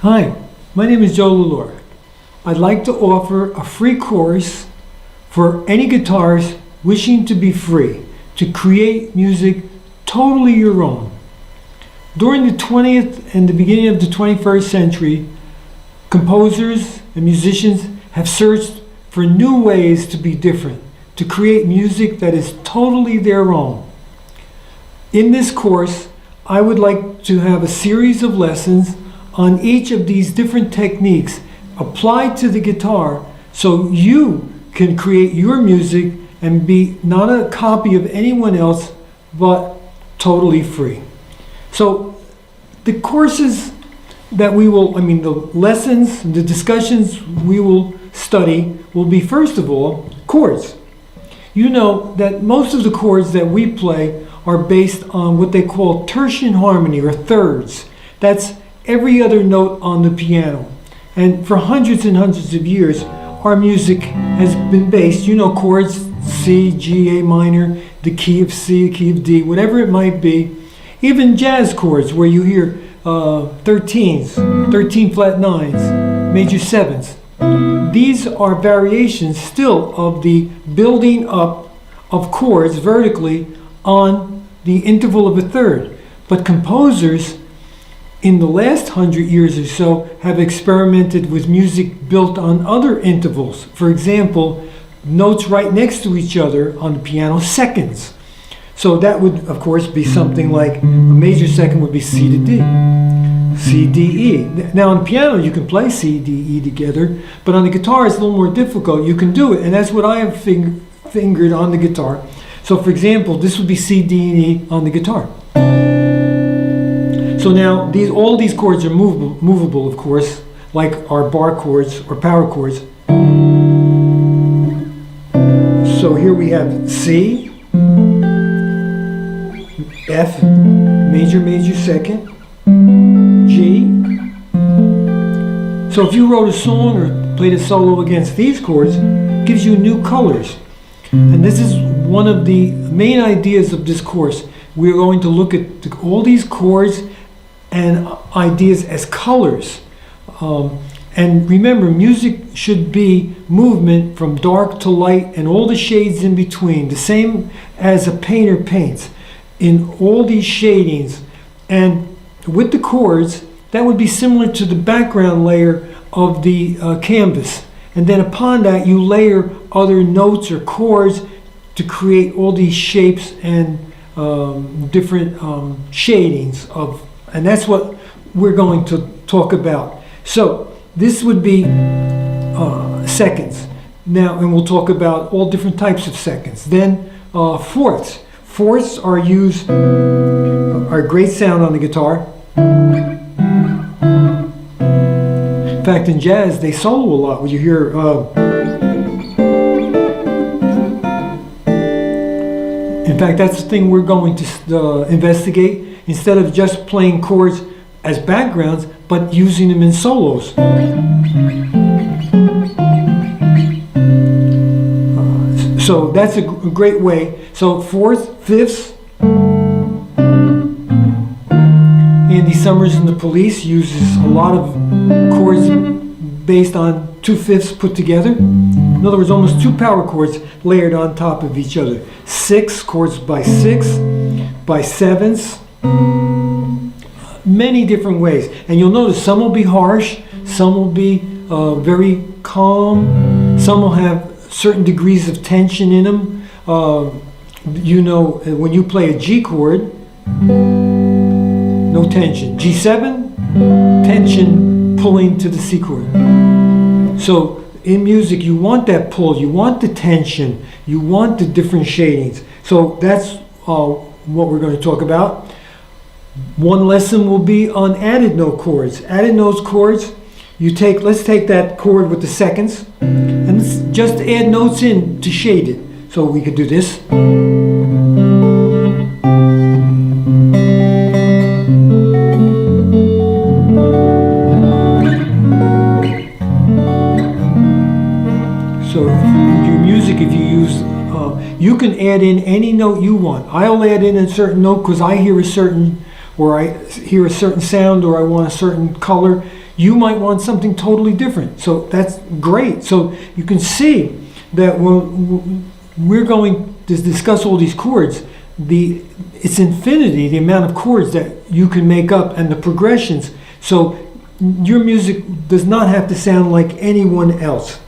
Hi, my name is Joe Lalore. I'd like to offer a free course for any guitars wishing to be free, to create music totally your own. During the 20th and the beginning of the 21st century, composers and musicians have searched for new ways to be different, to create music that is totally their own. In this course, I would like to have a series of lessons on each of these different techniques applied to the guitar so you can create your music and be not a copy of anyone else, but totally free. So the courses that we will, the lessons, the discussions we will study will be, first of all, chords. You know that most of the chords that we play are based on what they call tertian harmony, or thirds. That's every other note on the piano. And for hundreds and hundreds of years, our music has been based, chords, C, G, A minor, the key of C, the key of D, whatever it might be. Even jazz chords where you hear 13s, 13 flat 9s, major 7s. These are variations still of the building up of chords vertically on the interval of a third. But composers in the last 100 years or so have experimented with music built on other intervals. For example, notes right next to each other on the piano, seconds. So that would, of course, be something like a major second would be C to D, C, D, E. Now on the piano you can play C, D, E together, but on the guitar it's a little more difficult. You can do it, and that's what I have fingered on the guitar. So for example, this would be C, D, and E on the guitar. So now all these chords are movable, of course, like our bar chords or power chords. So here we have C, F, major, major second, G. So if you wrote a song or played a solo against these chords, it gives you new colors. And this is one of the main ideas of this course. We're going to look at all these chords and ideas as colors. And remember, music should be movement from dark to light and all the shades in between, the same as a painter paints, in all these shadings. And with the chords, that would be similar to the background layer of the canvas. And then upon that, you layer other notes or chords to create all these shapes and different shadings of. And that's what we're going to talk about. So this would be seconds. Now, and we'll talk about all different types of seconds. Then fourths. Fourths are a great sound on the guitar. In fact, in jazz, they solo a lot. When you hear in fact, that's the thing we're going to investigate. Instead of just playing chords as backgrounds, but using them in solos. So that's a great way. So fourths, fifths. Andy Summers and the Police uses a lot of chords based on 2/5 put together. In other words, almost two power chords layered on top of each other. Six chords by 6, by 7s. Many different ways. And you'll notice some will be harsh, some will be very calm, some will have certain degrees of tension in them. When you play a G chord, no tension. G7, tension pulling to the C chord. So in music, you want that pull, you want the tension, you want the different shadings. So that's what we're going to talk about. One lesson will be on added note chords. Added note chords, let's take that chord with the seconds, and let's just add notes in to shade it. So we could do this. So your music, if you use, you can add in any note you want. I'll add in a certain note because I hear a certain or I hear a certain sound or I want a certain color. You might want something totally different. So that's great. So you can see that when we're going to discuss all these chords, it's infinity, the amount of chords that you can make up and the progressions. So your music does not have to sound like anyone else.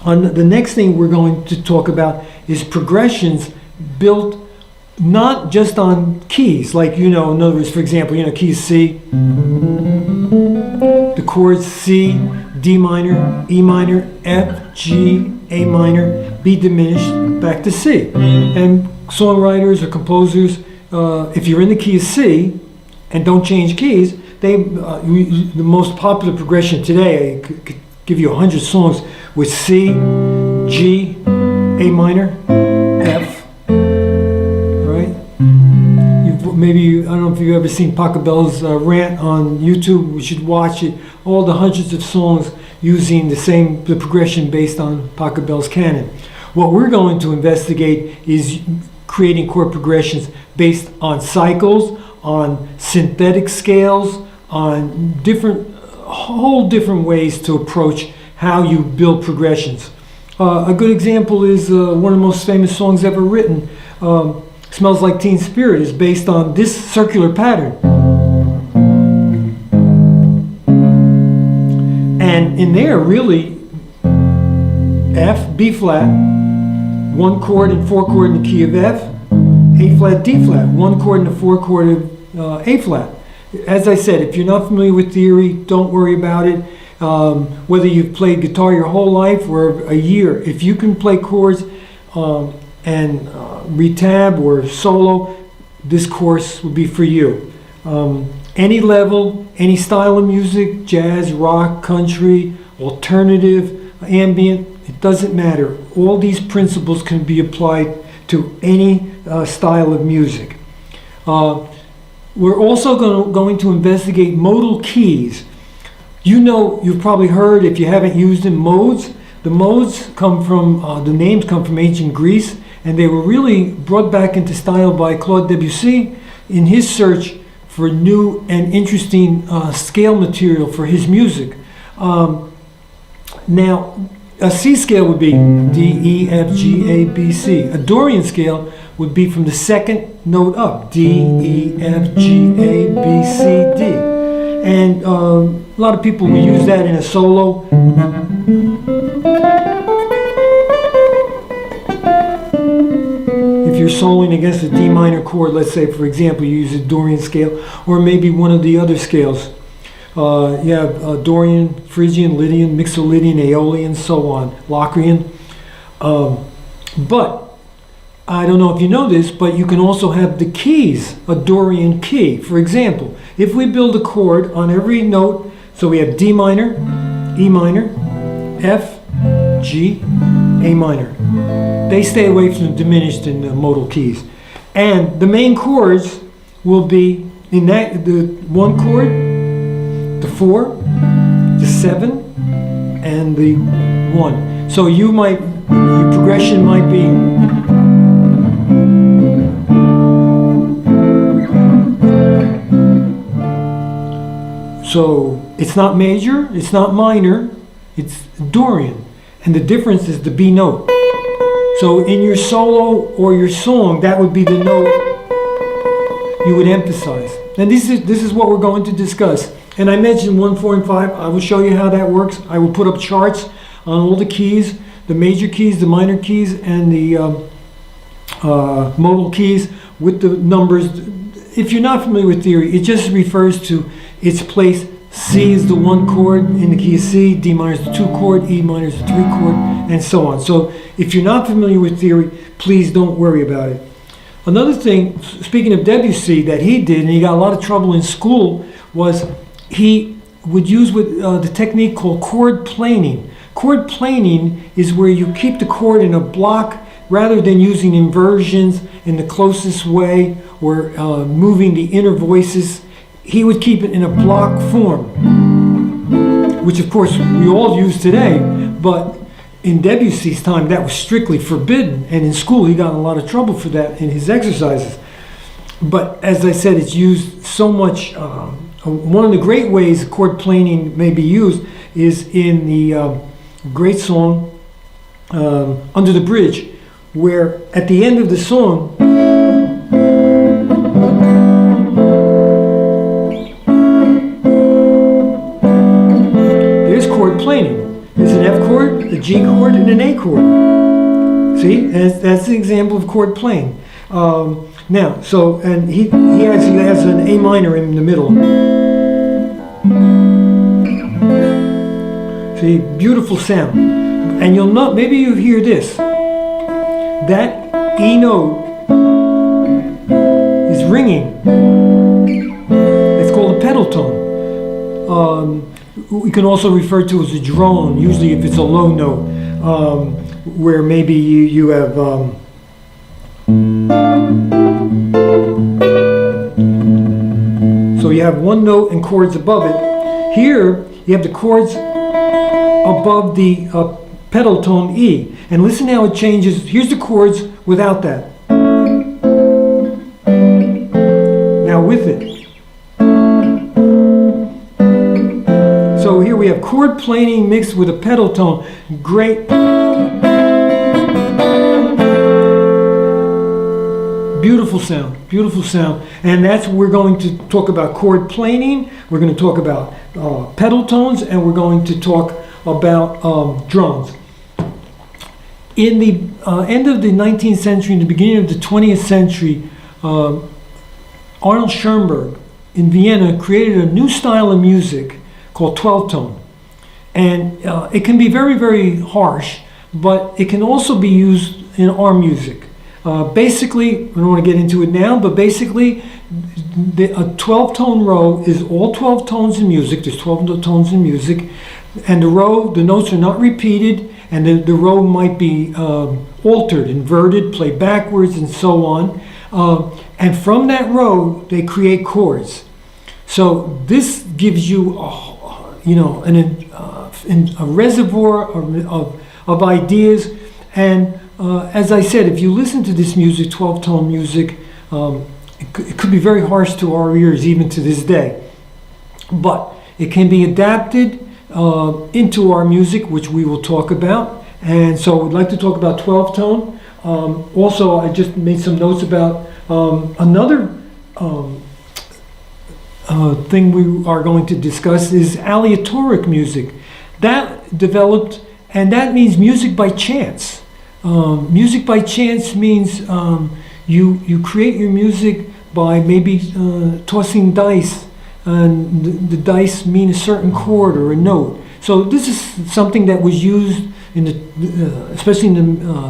The next thing we're going to talk about is progressions built not just on keys, like, in other words, for example, keys C, the chords C, D minor, E minor, F, G, A minor, B diminished, back to C. And songwriters or composers, if you're in the key of C and don't change keys, the most popular progression today, I could give you 100 songs with C, G, A minor, F, right? Maybe, I don't know if you've ever seen Pachelbel's rant on YouTube. We should watch it. All the hundreds of songs using the progression based on Pachelbel's canon. What we're going to investigate is creating chord progressions based on cycles, on synthetic scales, on whole different ways to approach how you build progressions. A good example is one of the most famous songs ever written, Smells Like Teen Spirit, is based on this circular pattern. And in there, really, F, B flat, 1 chord and 4 chord in the key of F, A flat, D flat, 1 chord and a 4 chord of A flat. As I said, if you're not familiar with theory, don't worry about it. Whether you've played guitar your whole life or a year, if you can play chords and retab or solo, this course will be for you. Any level, any style of music, jazz, rock, country, alternative, ambient, it doesn't matter. All these principles can be applied to any style of music. We're also going to investigate modal keys. You've probably heard, if you haven't used them, modes. The modes come from, the names come from ancient Greece, and they were really brought back into style by Claude Debussy in his search for new and interesting scale material for his music. Now, a C scale would be D, E, F, G, A, B, C. A Dorian scale would be from the second note up, D, E, F, G, A, B, C, D. And a lot of people will use that in a solo. If you're soloing against a D minor chord, let's say, for example, you use a Dorian scale, or maybe one of the other scales. You have Dorian, Phrygian, Lydian, Mixolydian, Aeolian, so on, Locrian. But I don't know if you know this, but you can also have the keys, a Dorian key. For example, if we build a chord on every note, so we have D minor, E minor, F, G, A minor. They stay away from the diminished and the modal keys. And the main chords will be in the 1 chord, the 4, the 7, and the 1. So your progression might be so it's not major, it's not minor, it's Dorian. And the difference is the B note. So in your solo or your song, that would be the note you would emphasize. And this is what we're going to discuss. And I mentioned 1, 4, and 5. I will show you how that works. I will put up charts on all the keys, the major keys, the minor keys, and the modal keys with the numbers. If you're not familiar with theory, it just refers to its place. C is the 1 chord in the key of C, D minor is the 2 chord, E minor is the 3 chord, and so on. So if you're not familiar with theory, please don't worry about it. Another thing, speaking of Debussy, that he did, and he got a lot of trouble in school, was he would use the technique called chord planing. Chord planing is where you keep the chord in a block rather than using inversions in the closest way or moving the inner voices. He would keep it in a block form, which of course we all use today, but in Debussy's time that was strictly forbidden, and in school he got in a lot of trouble for that in his exercises. But as I said, it's used so much one of the great ways chord planing may be used is in the great song Under the Bridge, where at the end of the song, there's chord planing. There's an F chord, a G chord, and an A chord. See, that's the example of chord playing. Now, so, and he actually has an A minor in the middle. See, beautiful sound. And you'll note, maybe you hear this. That E note is ringing. It's called a pedal tone. We can also refer to as a drone, usually if it's a low note, where maybe you have so you have one note and chords above it. Here you have the chords above the pedal tone E. And listen how it changes. Here's the chords without that. Now with it. So here we have chord planing mixed with a pedal tone. Great. Beautiful sound, beautiful sound. And that's what we're going to talk about: chord planing. We're going to talk about pedal tones, and we're going to talk about drones. In the end of the 19th century and the beginning of the 20th century, Arnold Schoenberg in Vienna created a new style of music called 12-tone. And it can be very, very harsh, but it can also be used in our music. Basically, we don't want to get into it now, but basically, a 12-tone row is all 12 tones in music. There's 12 tones in music, and the notes are not repeated, and the row might be altered, inverted, played backwards, and so on. And from that row, they create chords. So this gives you, a reservoir of ideas. And as I said, if you listen to this music, 12-tone music, it could be very harsh to our ears even to this day. But it can be adapted into our music, which we will talk about. And so we'd like to talk about 12-tone. Also, I just made some notes about another thing we are going to discuss is Alitoric music. That developed, and that means music by chance. Music by chance means you create your music by maybe tossing dice, and the dice mean a certain chord or a note. So this is something that was used in the, especially in the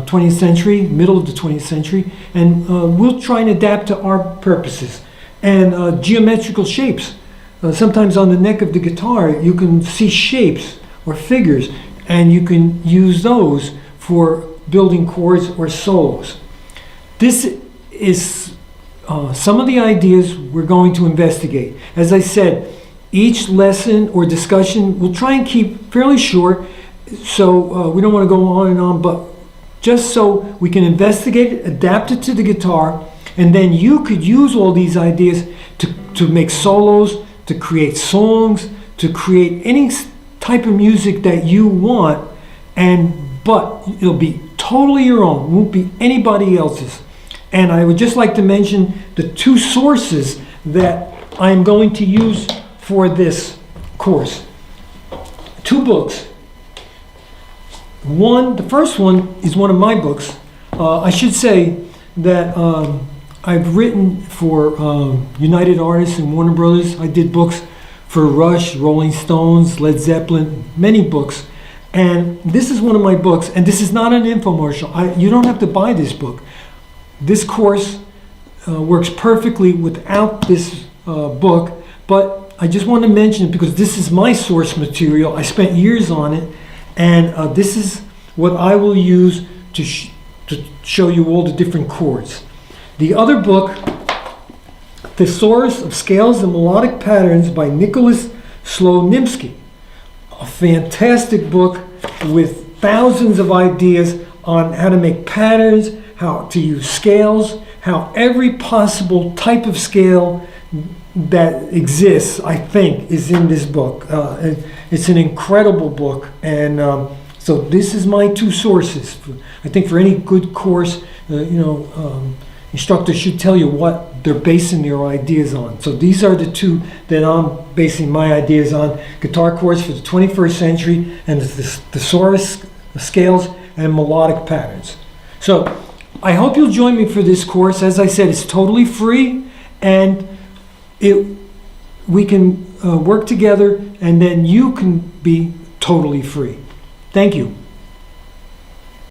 20th century, middle of the 20th century, and we'll try and adapt to our purposes. And geometrical shapes. Sometimes on the neck of the guitar, you can see shapes or figures, and you can use those for building chords or solos. This is some of the ideas we're going to investigate. As I said, each lesson or discussion we'll try and keep fairly short, so we don't want to go on and on, but just so we can investigate it, adapt it to the guitar, and then you could use all these ideas to make solos, to create songs, to create any type of music that you want, but it'll be totally your own, won't be anybody else's. And I would just like to mention the two sources that I'm going to use for this course. Two books. The first one is one of my books. I should say that I've written for United Artists and Warner Brothers. I did books for Rush, Rolling Stones, Led Zeppelin, many books. And this is one of my books, and this is not an infomercial. You don't have to buy this book. This course works perfectly without this book, but I just want to mention it because this is my source material. I spent years on it, and this is what I will use to show you all the different chords. The other book, Thesaurus of Scales and Melodic Patterns by Nicholas Slonimsky. A fantastic book with thousands of ideas on how to make patterns, how to use scales, how every possible type of scale that exists, I think, is in this book. And it's an incredible book, and so this is my two sources. I think for any good course, instructors should tell you what they're basing their ideas on. So these are the two that I'm basing my ideas on: guitar chords for the 21st century and the thesaurus scales and melodic patterns. So I hope you'll join me for this course. As I said, it's totally free, and we can work together, and then you can be totally free. Thank you.